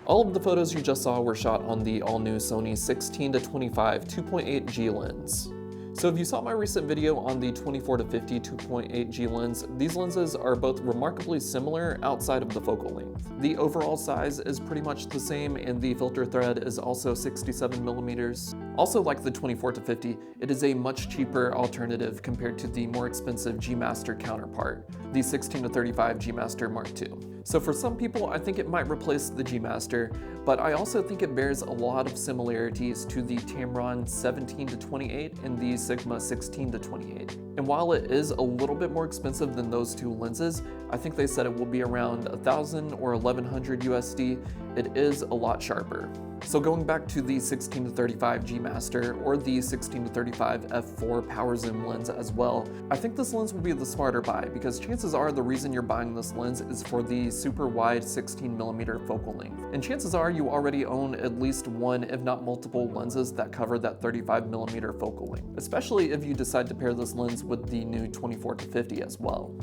All of the photos you just saw were shot on the all-new Sony 16-25 2.8G lens. So if you saw my recent video on the 24-50 2.8G lens, these lenses are both remarkably similar outside of the focal length. The overall size is pretty much the same, and the filter thread is also 67 millimeters. Also, like the 24-50, it is a much cheaper alternative compared to the more expensive G Master counterpart, the 16-35 G Master Mark II. So for some people, I think it might replace the G Master, but I also think it bears a lot of similarities to the Tamron 17-28 and the Sigma 16-28. And while it is a little bit more expensive than those two lenses, I think they said it will be around $1,000 or $1,100 USD, it is a lot sharper. So going back to the 16-35 G Master or the 16-35 f4 power zoom lens as well, I think this lens will be the smarter buy, because chances are the reason you're buying this lens is for the super wide 16mm focal length. And chances are you already own at least one, if not multiple lenses that cover that 35mm focal length, especially if you decide to pair this lens with the new 24-50 as well.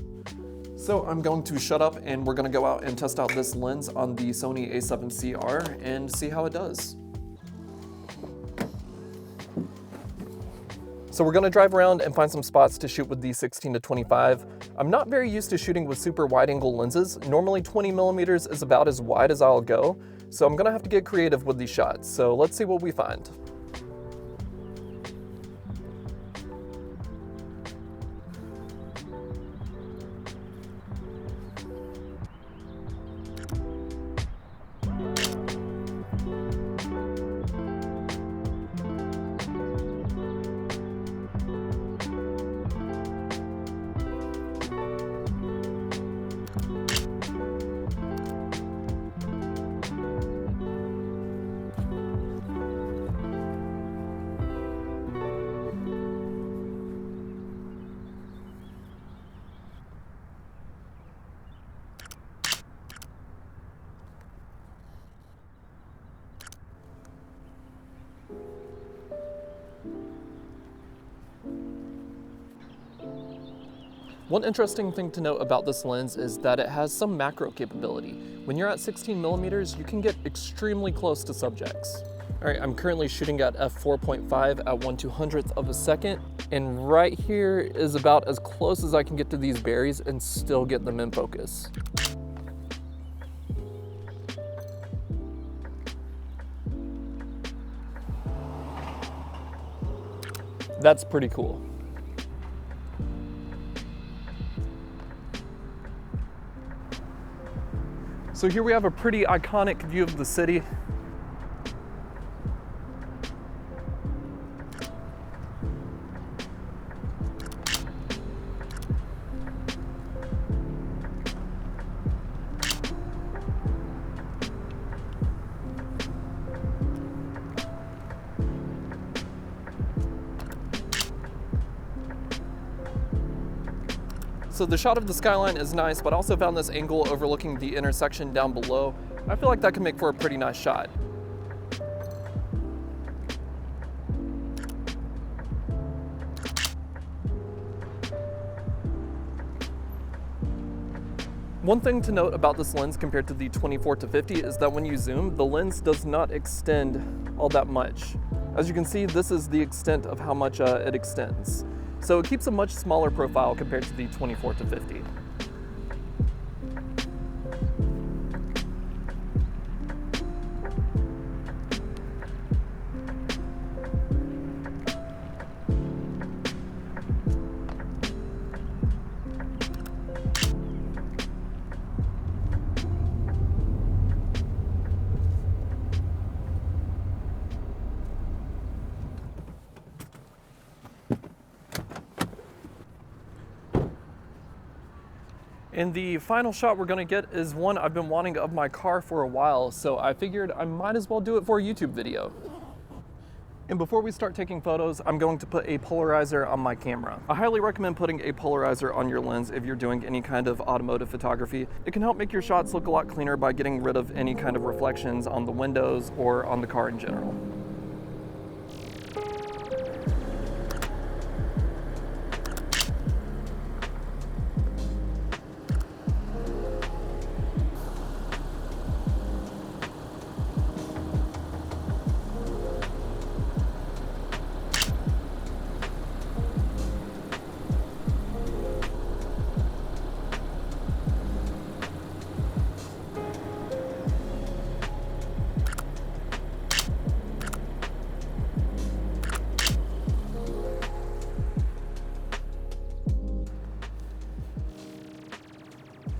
So I'm going to shut up and we're going to go out and test out this lens on the Sony a7CR and see how it does. So we're going to drive around and find some spots to shoot with the 16-25. I'm not very used to shooting with super wide angle lenses. Normally 20mm is about as wide as I'll go, so I'm going to have to get creative with these shots. So let's see what we find. One interesting thing to note about this lens is that it has some macro capability. When you're at 16mm, you can get extremely close to subjects. All right, I'm currently shooting at f4.5 at 1/200th of a second, and right here is about as close as I can get to these berries and still get them in focus. That's pretty cool. So here we have a pretty iconic view of the city. So the shot of the skyline is nice, but I also found this angle overlooking the intersection down below. I feel like that can make for a pretty nice shot. One thing to note about this lens compared to the 24-50 is that when you zoom, the lens does not extend all that much. As you can see, this is the extent of how much it extends. So it keeps a much smaller profile compared to the 24-50. And the final shot we're gonna get is one I've been wanting of my car for a while, so I figured I might as well do it for a YouTube video. And before we start taking photos, I'm going to put a polarizer on my camera. I highly recommend putting a polarizer on your lens if you're doing any kind of automotive photography. It can help make your shots look a lot cleaner by getting rid of any kind of reflections on the windows or on the car in general.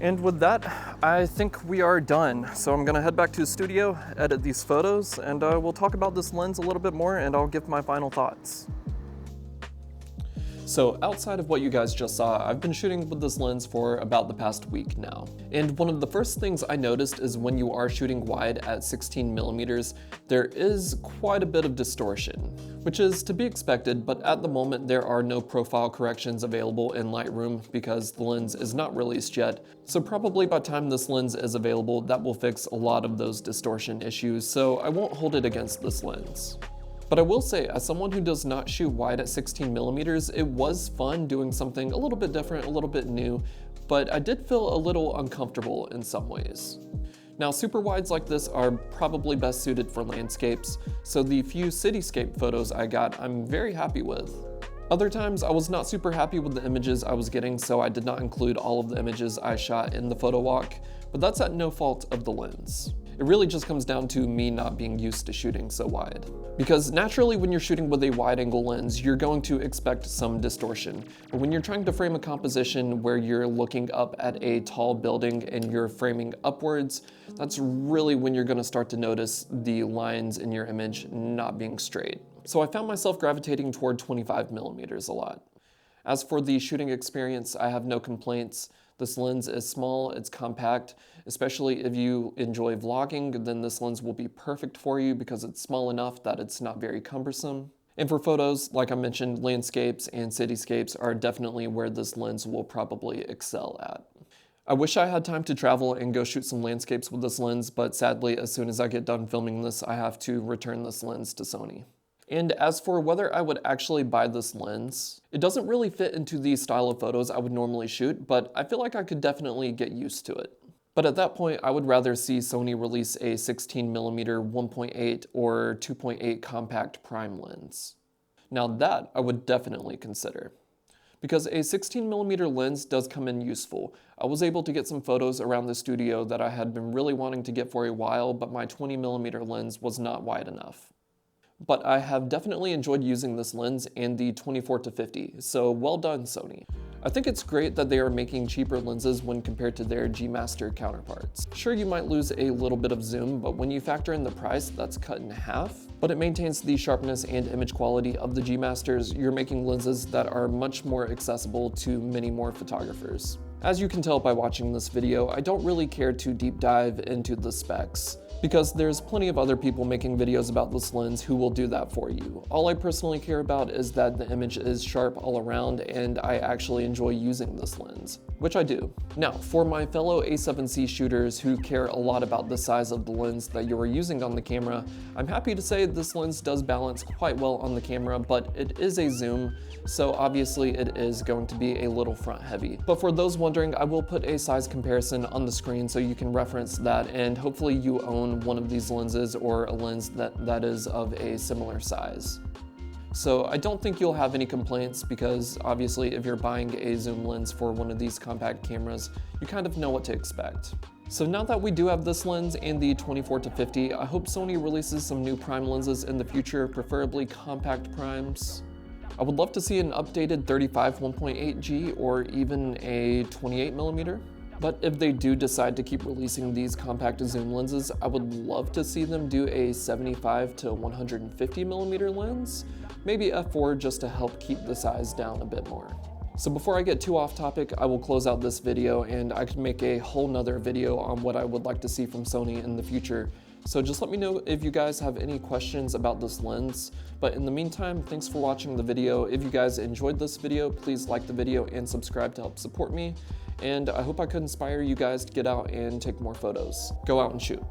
And with that, I think we are done. So I'm gonna head back to the studio, edit these photos, and we'll talk about this lens a little bit more, and I'll give my final thoughts. So outside of what you guys just saw, I've been shooting with this lens for about the past week now. And one of the first things I noticed is when you are shooting wide at 16mm, there is quite a bit of distortion, which is to be expected, but at the moment there are no profile corrections available in Lightroom because the lens is not released yet. So probably by the time this lens is available, that will fix a lot of those distortion issues, so I won't hold it against this lens. But I will say, as someone who does not shoot wide at 16mm, it was fun doing something a little bit different, a little bit new, but I did feel a little uncomfortable in some ways. Now, super wides like this are probably best suited for landscapes, so the few cityscape photos I got, I'm very happy with. Other times, I was not super happy with the images I was getting, so I did not include all of the images I shot in the photo walk, but that's at no fault of the lens. It really just comes down to me not being used to shooting so wide. Because naturally when you're shooting with a wide angle lens, you're going to expect some distortion. But when you're trying to frame a composition where you're looking up at a tall building and you're framing upwards, that's really when you're gonna start to notice the lines in your image not being straight. So I found myself gravitating toward 25mm a lot. As for the shooting experience, I have no complaints. This lens is small, it's compact, especially if you enjoy vlogging, then this lens will be perfect for you because it's small enough that it's not very cumbersome. And for photos, like I mentioned, landscapes and cityscapes are definitely where this lens will probably excel at. I wish I had time to travel and go shoot some landscapes with this lens, but sadly, as soon as I get done filming this, I have to return this lens to Sony. And as for whether I would actually buy this lens, it doesn't really fit into the style of photos I would normally shoot, but I feel like I could definitely get used to it. But at that point, I would rather see Sony release a 16mm 1.8 or 2.8 compact prime lens. Now that I would definitely consider. Because a 16mm lens does come in useful. I was able to get some photos around the studio that I had been really wanting to get for a while, but my 20mm lens was not wide enough. But I have definitely enjoyed using this lens and the 24-50, so well done, Sony. I think it's great that they are making cheaper lenses when compared to their G Master counterparts. Sure, you might lose a little bit of zoom, but when you factor in the price, that's cut in half. But it maintains the sharpness and image quality of the G Masters. You're making lenses that are much more accessible to many more photographers. As you can tell by watching this video, I don't really care to deep dive into the specs, because there's plenty of other people making videos about this lens who will do that for you. All I personally care about is that the image is sharp all around and I actually enjoy using this lens, which I do. Now, for my fellow A7C shooters who care a lot about the size of the lens that you are using on the camera, I'm happy to say this lens does balance quite well on the camera, but it is a zoom, so obviously it is going to be a little front heavy. But for those wondering, I will put a size comparison on the screen so you can reference that, and hopefully you own one of these lenses or a lens that is of a similar size. So I don't think you'll have any complaints because obviously if you're buying a zoom lens for one of these compact cameras, you kind of know what to expect. So now that we do have this lens and the 24-50, I hope Sony releases some new prime lenses in the future, preferably compact primes. I would love to see an updated 35 1.8G or even a 28mm. But if they do decide to keep releasing these compact zoom lenses, I would love to see them do a 75 to 150mm lens, maybe f4 just to help keep the size down a bit more. So before I get too off topic, I will close out this video and I could make a whole nother video on what I would like to see from Sony in the future. So just let me know if you guys have any questions about this lens. But in the meantime, thanks for watching the video. If you guys enjoyed this video, please like the video and subscribe to help support me. And I hope I could inspire you guys to get out and take more photos. Go out and shoot.